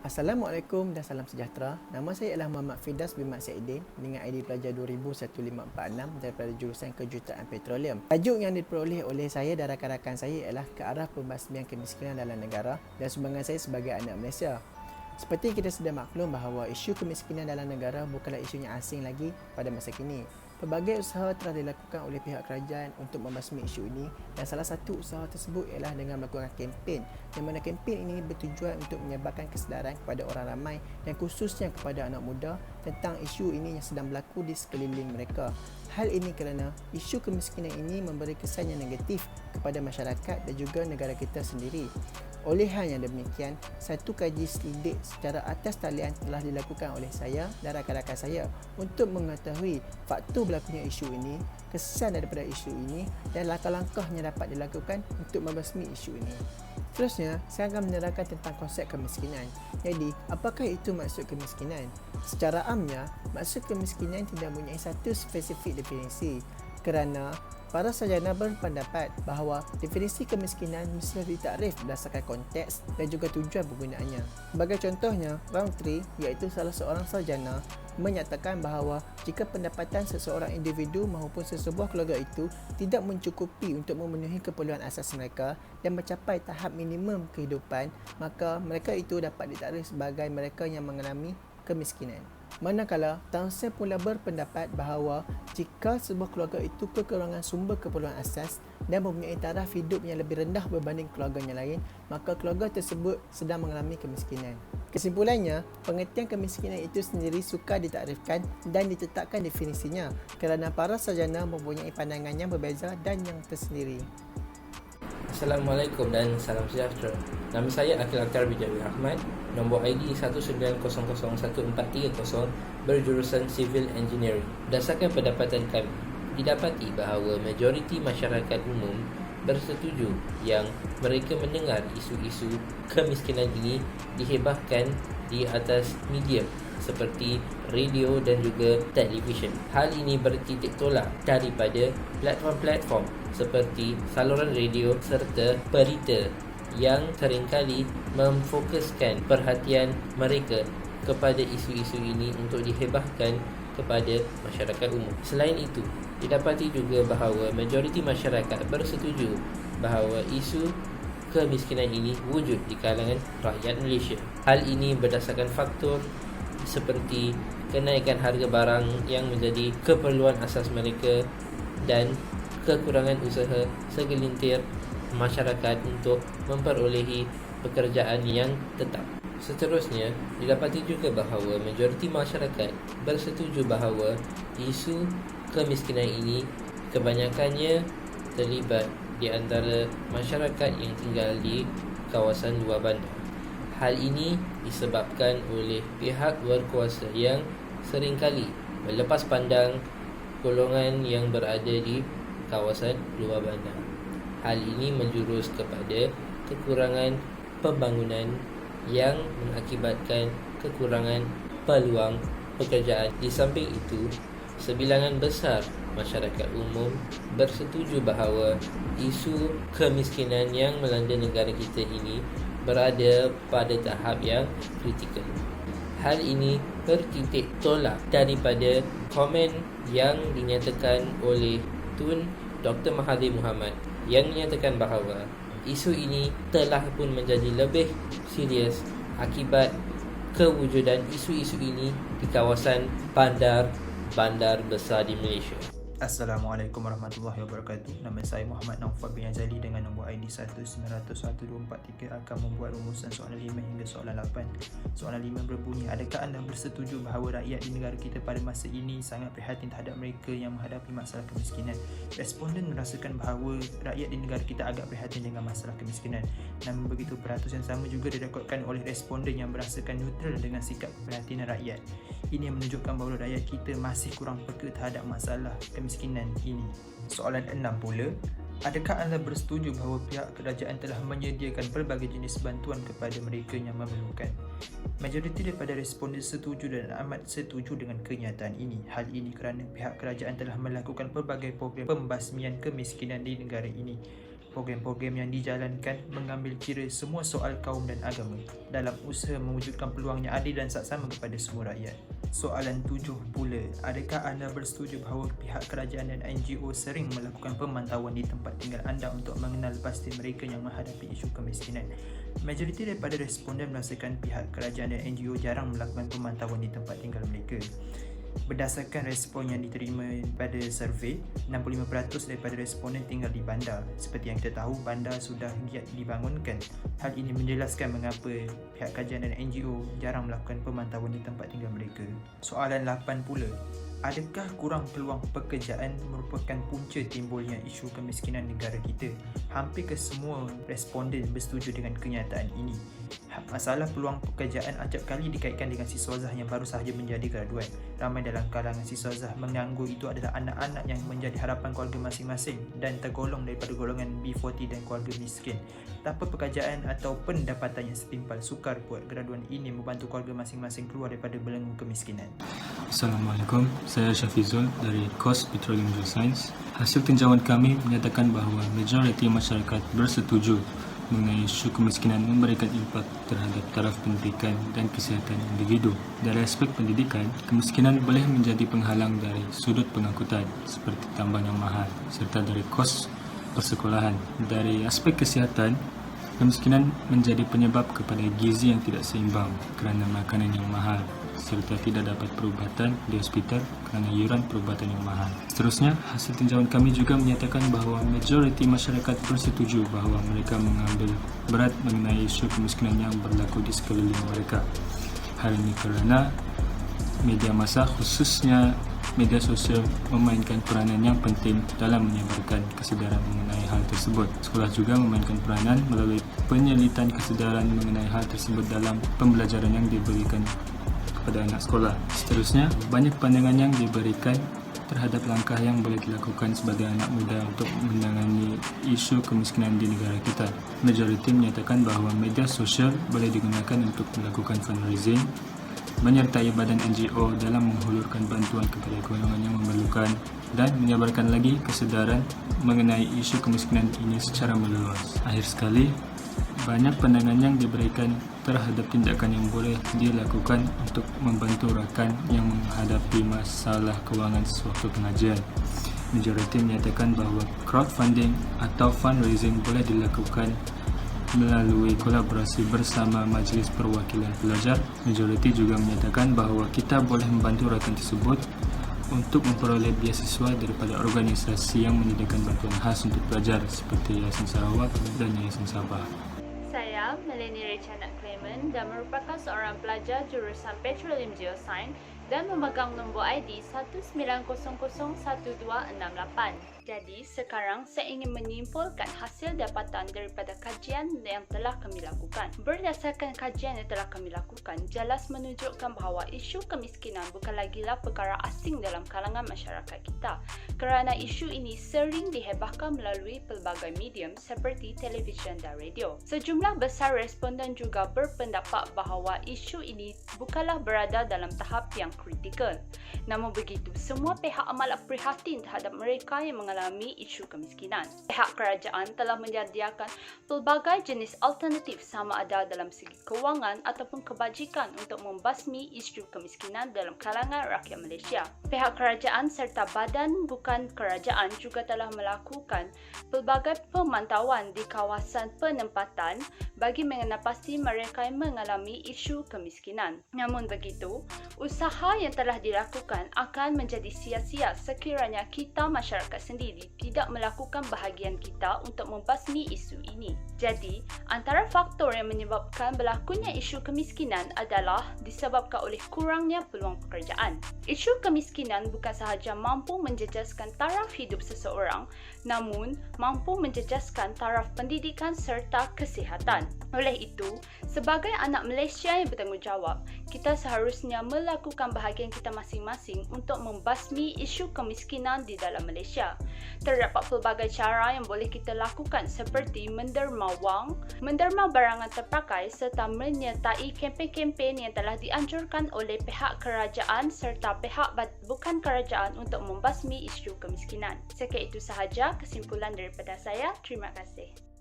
Assalamualaikum dan salam sejahtera. Nama saya ialah Muhammad Fidas bin Mat Saidin dengan ID pelajar 201546 daripada jurusan Kejuruteraan Petroleum. Tajuk yang diperoleh oleh saya dan rakan-rakan saya ialah ke arah pembasmian kemiskinan dalam negara dan sumbangan saya sebagai anak Malaysia. Seperti kita sudah maklum bahawa isu kemiskinan dalam negara bukanlah isu yang asing lagi pada masa kini. Pelbagai usaha telah dilakukan oleh pihak kerajaan untuk membasmi isu ini dan salah satu usaha tersebut ialah dengan melakukan kempen yang mana kempen ini bertujuan untuk menyebarkan kesedaran kepada orang ramai dan khususnya kepada anak muda tentang isu ini yang sedang berlaku di sekeliling mereka. Hal ini kerana isu kemiskinan ini memberi kesan yang negatif kepada masyarakat dan juga negara kita sendiri. Oleh hal yang demikian, satu kaji selidik secara atas talian telah dilakukan oleh saya dan rakan-rakan saya untuk mengetahui faktor berlakunya isu ini, kesan daripada isu ini dan langkah-langkah yang dapat dilakukan untuk membasmi isu ini. Seterusnya, saya akan menerangkan tentang konsep kemiskinan. Jadi, apakah itu maksud kemiskinan? Secara amnya, maksud kemiskinan tidak mempunyai satu spesifik definisi kerana para sarjana berpendapat bahawa definisi kemiskinan mesti ditakrif berdasarkan konteks dan juga tujuan penggunaannya. Sebagai contohnya, Roundtree iaitu salah seorang sarjana menyatakan bahawa jika pendapatan seseorang individu maupun sesebuah keluarga itu tidak mencukupi untuk memenuhi keperluan asas mereka dan mencapai tahap minimum kehidupan, maka mereka itu dapat ditakrif sebagai mereka yang mengalami kemiskinan. Manakala Townsend pula berpendapat bahawa jika sebuah keluarga itu kekurangan sumber keperluan asas dan mempunyai taraf hidup yang lebih rendah berbanding keluarganya lain, maka keluarga tersebut sedang mengalami kemiskinan. Kesimpulannya, pengertian kemiskinan itu sendiri sukar ditakrifkan dan ditetapkan definisinya kerana para sarjana mempunyai pandangan yang berbeza dan yang tersendiri. Assalamualaikum dan salam sejahtera. Nama saya Akil Akhtar Bijawi Ahmad, nombor ID 190011430, berjurusan Civil Engineering. Berdasarkan pendapatan kami, didapati bahawa majoriti masyarakat umum bersetuju yang mereka mendengar isu-isu kemiskinan ini dihebahkan di atas media seperti radio dan juga televisyen. Hal ini bertitik tolak daripada platform-platform seperti saluran radio serta berita yang seringkali memfokuskan perhatian mereka kepada isu-isu ini untuk dihebahkan kepada masyarakat umum. Selain itu, didapati juga bahawa majoriti masyarakat bersetuju bahawa isu kemiskinan ini wujud di kalangan rakyat Malaysia. Hal ini berdasarkan faktor seperti kenaikan harga barang yang menjadi keperluan asas mereka dan kekurangan usaha segelintir masyarakat untuk memperolehi pekerjaan yang tetap. Seterusnya, didapati juga bahawa majoriti masyarakat bersetuju bahawa isu kemiskinan ini kebanyakannya terlibat di antara masyarakat yang tinggal di kawasan luar bandar. Hal ini disebabkan oleh pihak berkuasa yang seringkali melepas pandang golongan yang berada di kawasan luar bandar. Hal ini menjurus kepada kekurangan pembangunan yang mengakibatkan kekurangan peluang pekerjaan. Di samping itu, sebilangan besar masyarakat umum bersetuju bahawa isu kemiskinan yang melanda negara kita ini berada pada tahap yang kritikal. Hal ini bertitik tolak daripada komen yang dinyatakan oleh Tun Dr. Mahathir Mohamad yang menyatakan bahawa isu ini telah pun menjadi lebih serius akibat kewujudan isu-isu ini di kawasan bandar besar di Malaysia. Assalamualaikum warahmatullahi wabarakatuh. Nama saya Muhammad Naufal bin Azali dengan nombor ID 1901243 akan membuat rumusan soalan 5 hingga soalan 8. Soalan 5 berbunyi, adakah anda bersetuju bahawa rakyat di negara kita pada masa ini sangat prihatin terhadap mereka yang menghadapi masalah kemiskinan? Responden merasakan bahawa rakyat di negara kita agak prihatin dengan masalah kemiskinan. Namun begitu, peratus yang sama juga didapatkan oleh responden yang merasakan neutral dengan sikap keprihatinan rakyat. Ini yang menunjukkan bahawa rakyat kita masih kurang peka terhadap masalah kemiskinan ini. Soalan 6 pula, adakah anda bersetuju bahawa pihak kerajaan telah menyediakan pelbagai jenis bantuan kepada mereka yang memerlukan? Majoriti daripada responden setuju dan amat setuju dengan kenyataan ini. Hal ini kerana pihak kerajaan telah melakukan pelbagai program pembasmian kemiskinan di negara ini. Program-program yang dijalankan mengambil kira semua soal kaum dan agama dalam usaha mewujudkan peluang yang adil dan saksama kepada semua rakyat. Soalan 7 pula, adakah anda bersetuju bahawa pihak kerajaan dan NGO sering melakukan pemantauan di tempat tinggal anda untuk mengenal pasti mereka yang menghadapi isu kemiskinan? Majoriti daripada responden merasakan pihak kerajaan dan NGO jarang melakukan pemantauan di tempat tinggal mereka. Berdasarkan respon yang diterima pada survey, 65% daripada responden tinggal di bandar. Seperti yang kita tahu, bandar sudah giat dibangunkan. Hal ini menjelaskan mengapa pihak kajian dan NGO jarang melakukan pemantauan di tempat tinggal mereka. Soalan 8 pula, adakah kurang peluang pekerjaan merupakan punca timbulnya isu kemiskinan negara kita? Hampir kesemua responden bersetuju dengan kenyataan ini. Masalah peluang pekerjaan acap kali dikaitkan dengan siswazah yang baru sahaja menjadi graduan. Ramai dalam kalangan siswazah menganggur itu adalah anak-anak yang menjadi harapan keluarga masing-masing dan tergolong daripada golongan B40 dan keluarga miskin. Tanpa pekerjaan atau pendapatan yang setimpal, sukar buat graduan ini membantu keluarga masing-masing keluar daripada belenggu kemiskinan. Assalamualaikum, saya Syafizul dari Kos Petroleum Geoscience. Hasil tinjauan kami menyatakan bahawa majoriti masyarakat bersetuju mengenai isu kemiskinan memberikan impak terhadap taraf pendidikan dan kesihatan individu. Dari aspek pendidikan, kemiskinan boleh menjadi penghalang dari sudut pengangkutan seperti tambang yang mahal serta dari kos persekolahan. Dari aspek kesihatan, kemiskinan menjadi penyebab kepada gizi yang tidak seimbang kerana makanan yang mahal serta tidak dapat perubatan di hospital kerana yuran perubatan yang mahal. Seterusnya, hasil tinjauan kami juga menyatakan bahawa majoriti masyarakat bersetuju bahawa mereka mengambil berat mengenai isu kemiskinan yang berlaku di sekeliling mereka. Hal ini kerana media massa, khususnya media sosial, memainkan peranan yang penting dalam menyebarkan kesedaran mengenai hal tersebut. Sekolah juga memainkan peranan melalui penyelidikan kesedaran mengenai hal tersebut dalam pembelajaran yang diberikan kepada anak sekolah. Seterusnya, banyak pandangan yang diberikan terhadap langkah yang boleh dilakukan sebagai anak muda untuk menangani isu kemiskinan di negara kita. Majoriti menyatakan bahawa media sosial boleh digunakan untuk melakukan fundraising, menyertai badan NGO dalam menghulurkan bantuan kepada golongan yang memerlukan dan menyebarkan lagi kesedaran mengenai isu kemiskinan ini secara meluas. Akhir sekali, banyak pandangan yang diberikan terhadap tindakan yang boleh dilakukan untuk membantu rakan yang menghadapi masalah kewangan sewaktu pengajian. Majoriti menyatakan bahawa crowdfunding atau fundraising boleh dilakukan melalui kolaborasi bersama Majlis Perwakilan Pelajar. Majoriti juga menyatakan bahawa kita boleh membantu rakan tersebut untuk memperoleh beasiswa daripada organisasi yang menyediakan bantuan khas untuk pelajar seperti Yayasan Sarawak dan Yayasan Sabah. Saya Melanie Rechana Clement dan merupakan seorang pelajar jurusan Petroleum Geoscience dan memegang nombor ID 190011268. Jadi, sekarang saya ingin menyimpulkan hasil dapatan daripada kajian yang telah kami lakukan. Berdasarkan kajian yang telah kami lakukan, jelas menunjukkan bahawa isu kemiskinan bukan lagilah perkara asing dalam kalangan masyarakat kita, kerana isu ini sering dihebahkan melalui pelbagai medium seperti televisyen dan radio. Sejumlah besar responden juga berpendapat bahawa isu ini bukanlah berada dalam tahap yang kritikal. Namun begitu, semua pihak amat prihatin terhadap mereka yang mengalami isu kemiskinan. Pihak kerajaan telah menyediakan pelbagai jenis alternatif sama ada dalam segi kewangan ataupun kebajikan untuk membasmi isu kemiskinan dalam kalangan rakyat Malaysia. Pihak kerajaan serta badan bukan kerajaan juga telah melakukan pelbagai pemantauan di kawasan penempatan bagi mengenal pasti mereka yang mengalami isu kemiskinan. Namun begitu, usaha yang telah dilakukan akan menjadi sia-sia sekiranya kita masyarakat sendiri tidak melakukan bahagian kita untuk membasmi isu ini. Jadi, antara faktor yang menyebabkan berlakunya isu kemiskinan adalah disebabkan oleh kurangnya peluang pekerjaan. Isu kemiskinan bukan sahaja mampu menjejaskan taraf hidup seseorang, namun mampu menjejaskan taraf pendidikan serta kesihatan. Oleh itu, sebagai anak Malaysia yang bertanggungjawab, kita seharusnya melakukan bahagian kita masing-masing untuk membasmi isu kemiskinan di dalam Malaysia. Terdapat pelbagai cara yang boleh kita lakukan seperti menderma wang, menderma barangan terpakai serta menyertai kempen-kempen yang telah dianjurkan oleh pihak kerajaan serta pihak bukan kerajaan untuk membasmi isu kemiskinan. Sekian itu sahaja kesimpulan daripada saya. Terima kasih.